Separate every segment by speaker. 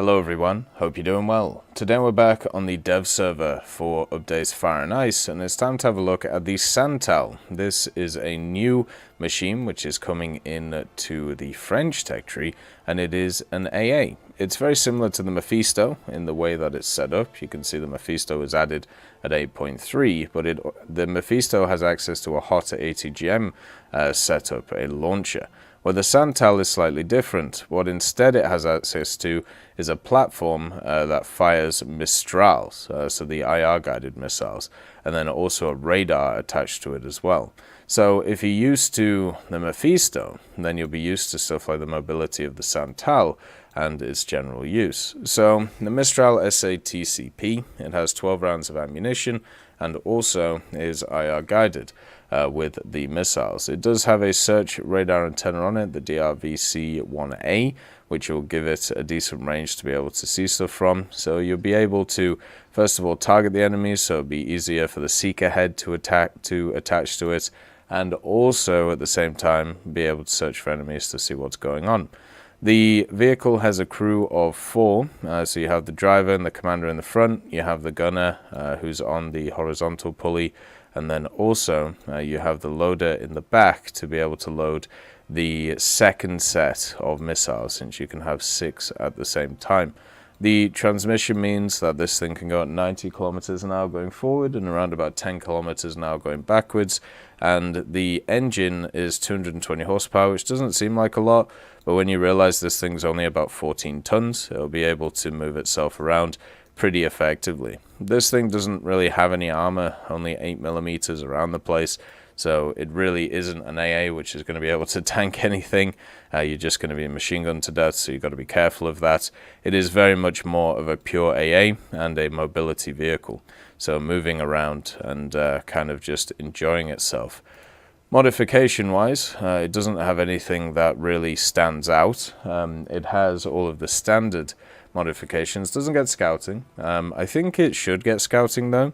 Speaker 1: Hello everyone, hope you're doing well. Today we're back on the dev server for updates Fire and Ice, and it's time to have a look at the SANTAL. This is a new machine which is coming in to the French tech tree, and it is an AA. It's very similar to the Mephisto in the way that it's set up. You can see the Mephisto is added at 8.3, but the Mephisto has access to a hot ATGM setup, a launcher. Well, the SANTAL is slightly different. What instead it has access to is a platform that fires Mistrals, so the IR-guided missiles, and then also a radar attached to it as well. So if you're used to the Mephisto, then you'll be used to stuff like the mobility of the SANTAL and its general use. So the Mistral SATCP, it has 12 rounds of ammunition and also is IR-guided. With the missiles. It does have a search radar antenna on it, the DRVC-1A, which will give it a decent range to be able to see stuff from. So you'll be able to, first of all, target the enemies, so it'll be easier for the seeker head to attach to it, and also at the same time be able to search for enemies to see what's going on. The vehicle has a crew of 4, so you have the driver and the commander in the front, you have the gunner who's on the horizontal pulley, and then also you have the loader in the back to be able to load the second set of missiles, since you can have 6 at the same time. The transmission means that this thing can go at 90 kilometers an hour going forward and around about 10 kilometers an hour going backwards. And the engine is 220 horsepower, which doesn't seem like a lot, but when you realize this thing's only about 14 tons, it'll be able to move itself around pretty effectively. This thing doesn't really have any armor, only 8mm around the place, so it really isn't an AA which is going to be able to tank anything. You're just going to be machine gunned to death, so you've got to be careful of that. It is very much more of a pure AA and a mobility vehicle, so moving around and kind of just enjoying itself. Modification wise, it doesn't have anything that really stands out. It has all of the standard modifications. Doesn't get scouting. I think it should get scouting though,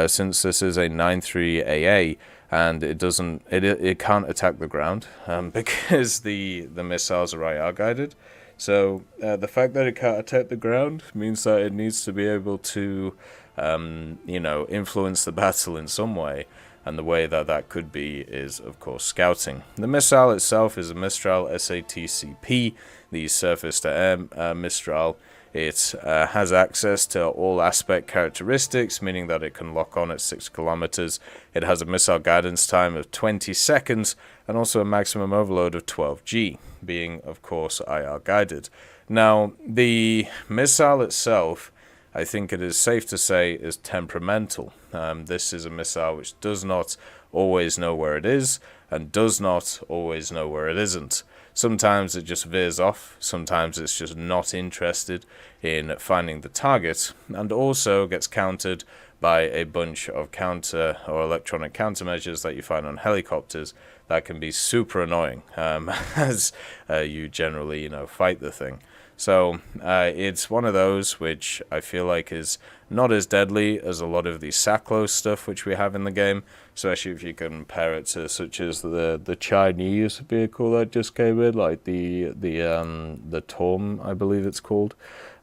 Speaker 1: since this is a 9.3 AA and it can't attack the ground because the missiles are IR guided. So the fact that it can't attack the ground means that it needs to be able to influence the battle in some way. And the way that that could be is, of course, scouting. The missile itself is a Mistral SATCP, the surface-to-air Mistral. It has access to all aspect characteristics, meaning that it can lock on at 6 kilometers. It has a missile guidance time of 20 seconds, and also a maximum overload of 12 G, being, of course, IR guided. Now, the missile itself, I think it is safe to say, is temperamental. This is a missile which does not always know where it is and does not always know where it isn't. Sometimes it just veers off, sometimes it's just not interested in finding the target, and also gets countered by a bunch of counter or electronic countermeasures that you find on helicopters that can be super annoying as you generally fight the thing. So it's one of those which I feel like is not as deadly as a lot of the SACLO stuff which we have in the game, especially if you compare it to such as the Chinese vehicle that just came in, like the Torm, I believe it's called,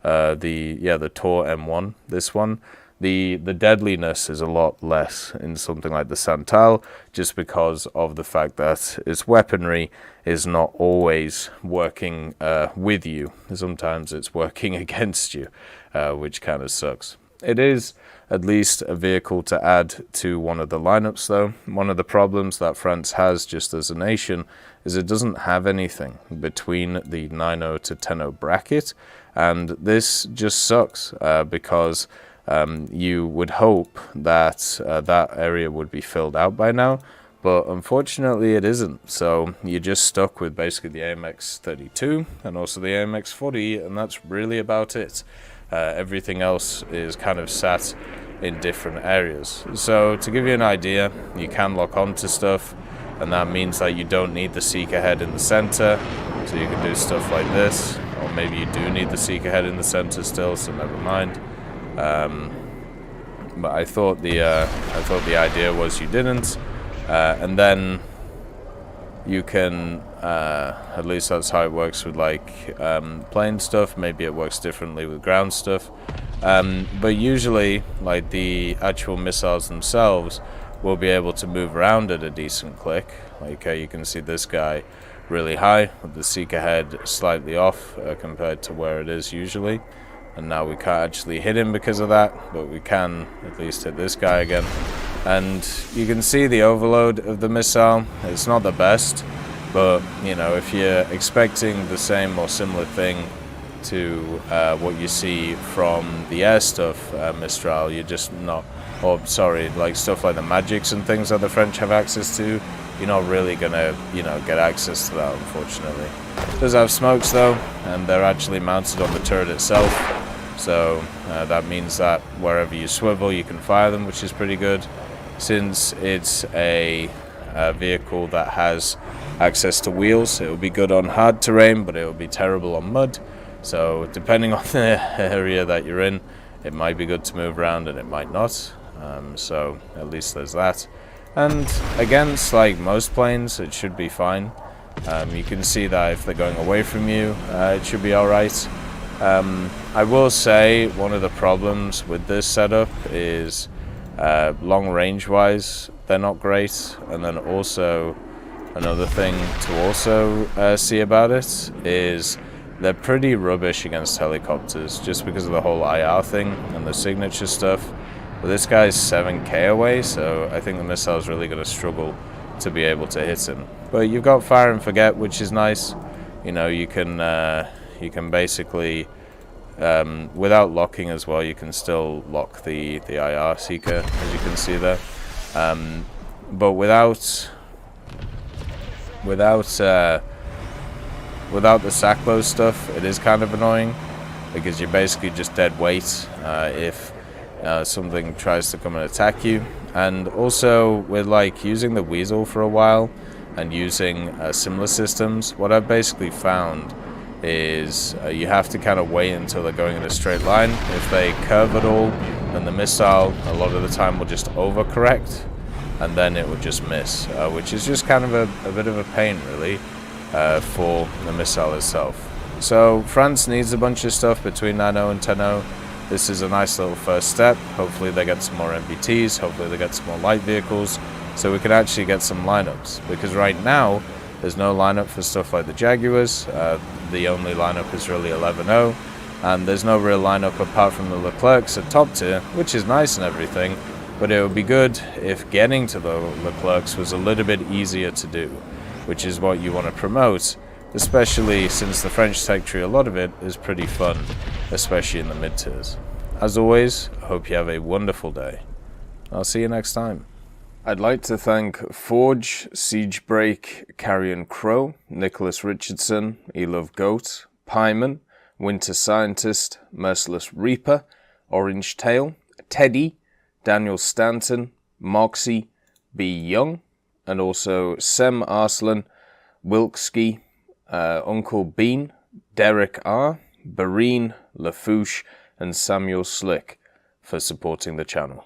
Speaker 1: the Tor M1. This one, the deadliness is a lot less in something like the SANTAL, just because of the fact that its weaponry is not always working with you. Sometimes it's working against you, which kind of sucks. It is at least a vehicle to add to one of the lineups though. One of the problems that France has just as a nation is it doesn't have anything between the 9.0 to 10.0 bracket, and this just sucks because you would hope that that area would be filled out by now, but unfortunately it isn't. So you're just stuck with basically the AMX-32 and also the AMX-40, and that's really about it. Everything else is kind of sat in different areas. So to give you an idea, you can lock onto stuff, and that means that you don't need the seeker head in the center, so you can do stuff like this, or maybe you do need the seeker head in the center still, so never mind. But I thought the idea was you didn't, and then you can At least that's how it works with like plane stuff. Maybe it works differently with ground stuff. But usually, like the actual missiles themselves will be able to move around at a decent click. Like you can see this guy really high with the seeker head slightly off compared to where it is usually. And now we can't actually hit him because of that, but we can at least hit this guy again. And you can see the overload of the missile. It's not the best, but you know, if you're expecting the same or similar thing to what you see from the air stuff, Mistral, you're just not, or sorry, like stuff like the magics and things that the French have access to, you're not really gonna, you know, get access to that, unfortunately. It does have smokes though, and they're actually mounted on the turret itself. So that means that wherever you swivel, you can fire them, which is pretty good. Since it's a vehicle that has access to wheels, it will be good on hard terrain, but it will be terrible on mud. So depending on the area that you're in, it might be good to move around and it might not. So at least there's that. And against like most planes, it should be fine. You can see that if they're going away from you, it should be alright. I will say one of the problems with this setup is long range wise they're not great, and then also another thing to also see about it is they're pretty rubbish against helicopters just because of the whole IR thing and the signature stuff. But this guy's 7k away, so I think the missile is really going to struggle to be able to hit him. But you've got fire and forget, which is nice. You know, you can basically, without locking as well, you can still lock the IR seeker, as you can see there. But without the sackbow stuff, it is kind of annoying because you're basically just dead weight if something tries to come and attack you. And also with like using the Weasel for a while and using similar systems, what I've basically found is you have to kind of wait until they're going in a straight line. If they curve at all, then the missile a lot of the time will just overcorrect and then it will just miss, which is just kind of a bit of a pain really for the missile itself. So France needs a bunch of stuff between 9.0 and 10.0. This is a nice little first step. Hopefully they get some more MBTs, hopefully they get some more light vehicles, so we can actually get some lineups. Because right now, there's no lineup for stuff like the Jaguars. The only lineup is really 11.0, and there's no real lineup apart from the Leclercs at top tier, which is nice and everything, but it would be good if getting to the Leclercs was a little bit easier to do, which is what you want to promote, especially since the French tech tree, a lot of it is pretty fun, especially in the mid-tiers. As always, I hope you have a wonderful day. I'll see you next time. I'd like to thank Forge, Siegebreak, Carrion Crow, Nicholas Richardson, Elove Goat, Pyman, Winter Scientist, Merciless Reaper, Orange Tail, Teddy, Daniel Stanton, Moxie, B. Young, and also Sem Arslan, Wilkski, Uncle Bean, Derek R., Bareen, Lafouche, and Samuel Slick for supporting the channel.